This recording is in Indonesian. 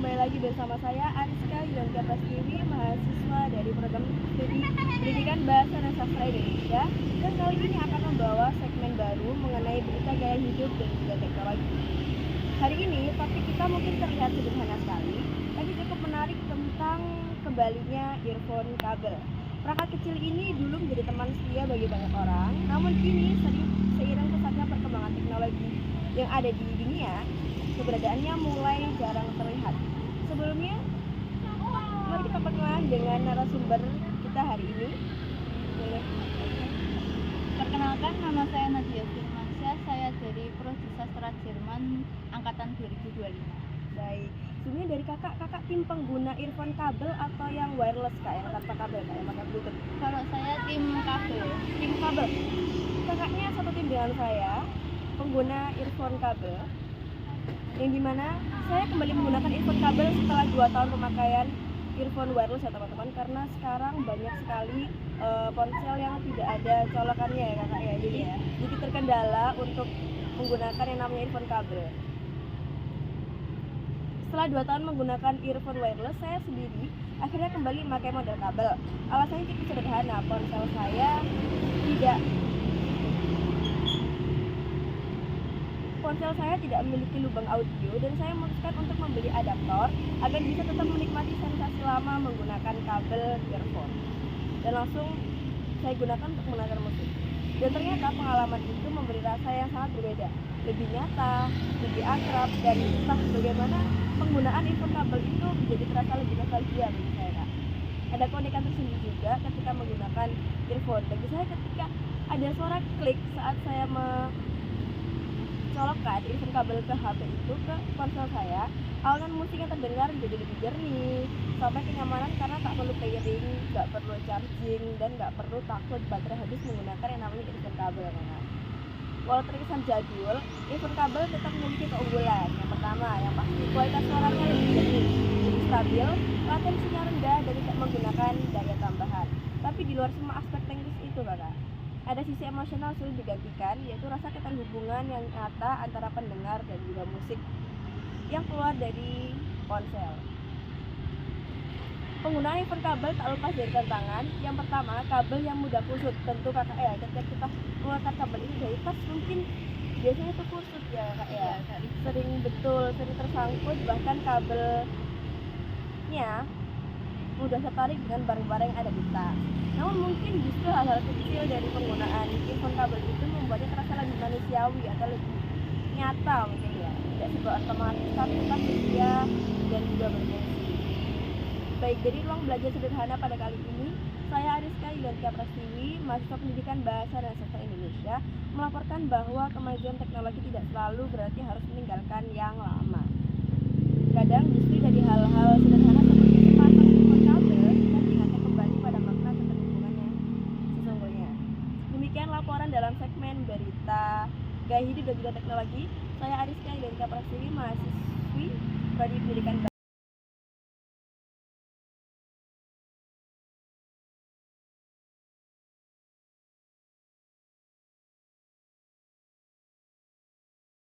kembali lagi bersama saya Ariska Yuliantia Prastiwi, mahasiswa dari program studi Pendidikan Bahasa dan Sastra Indonesia, dan kali ini akan membawa segmen baru mengenai berita gaya hidup dan juga teknologi. Hari ini topik kita mungkin terlihat sederhana sekali, tapi cukup menarik tentang kembalinya earphone kabel. Perangkat kecil ini dulu menjadi teman setia bagi banyak orang, namun kini seiring pesatnya perkembangan teknologi yang ada di dunia, keberadaannya mulai jarang terlihat. Sebelumnya, mari kita perkenalan dengan narasumber kita hari ini. Boleh. Perkenalkan, nama saya Nadia Firmansyah, saya dari Prodi Sastra Jerman angkatan 2025. Baik, sebelumnya dari kakak tim pengguna earphone kabel atau yang wireless kak, yang tanpa kabel kak, yang pakai bluetooth? Kalau saya tim kabel. Tim kabel. Kakaknya satu tim dengan saya, pengguna earphone kabel, yang dimana saya kembali menggunakan earphone kabel setelah 2 tahun pemakaian earphone wireless ya teman-teman, karena sekarang banyak sekali ponsel yang tidak ada colokannya ya kakak ya, jadi terkendala untuk menggunakan yang namanya earphone kabel. Setelah 2 tahun menggunakan earphone wireless, saya sendiri akhirnya kembali memakai model kabel. Alasannya cukup sederhana, ponsel saya tidak memiliki lubang audio, dan saya memutuskan untuk membeli adaptor agar bisa tetap menikmati sensasi lama menggunakan kabel earphone. Dan langsung saya gunakan untuk mendengar musik. Dan ternyata pengalaman itu memberi rasa yang sangat berbeda, lebih nyata, lebih akrab, dan entah bagaimana penggunaan earphone kabel itu menjadi terasa lebih nostalgia bagi saya kak. Ada keunikan tersendiri juga ketika menggunakan earphone. Bagi saya ketika ada suara klik saat saya colokkan earphone kabel ke HP itu ke ponsel saya, alunan musik yang terdengar jadi lebih jernih, sampai kenyamanan karena tak perlu pairing, nggak perlu charging, dan nggak perlu takut baterai habis menggunakan yang namanya earphone kabel. Walau terkesan jadul, earphone kabel tetap memiliki keunggulan. Yang pertama, yang pasti kualitas suaranya lebih jernih, lebih stabil, latensinya rendah, dan tidak menggunakan daya tambahan. Tapi di luar semua aspek teknis itu kakak, ada sisi emosional sulit digantikan, yaitu rasa ketan hubungan yang nyata antara pendengar dan juga musik yang keluar dari ponsel. Penggunaan earphone kabel tak lepas dari tantangan. Yang pertama, kabel yang mudah kusut. Tentu kakak ya, ketika kita mengeluarkan kabel ini dari tas, mungkin biasanya itu kusut ya kak ya, sering tersangkut, bahkan kabelnya mudah tertarik dengan barang-barang yang ada di tas. Namun mungkin justru hal-hal kecil dari penggunaan earphone kabel itu membuatnya terasa lebih manusiawi atau lebih nyata mungkin ya, tidak sebuah otomatis tapi tetap setia dan juga berfungsi. Baik, dari ruang belajar sederhana pada kali ini, saya Ariska Yuliantia Prastiwi, mahasiswa Pendidikan Bahasa dan Sastra Indonesia, melaporkan bahwa kemajuan teknologi tidak selalu berarti harus meninggalkan yang lama. Kadang justru dari hal-hal sederhana seperti sepasang earphone kabel, kita diingatkan kembali pada makna keterhubungan yang sesungguhnya. Demikian laporan dalam segmen berita gaya hidup dan juga teknologi. Saya Ariska Yuliantia Prastiwi, mahasiswi Prodi Pendidikan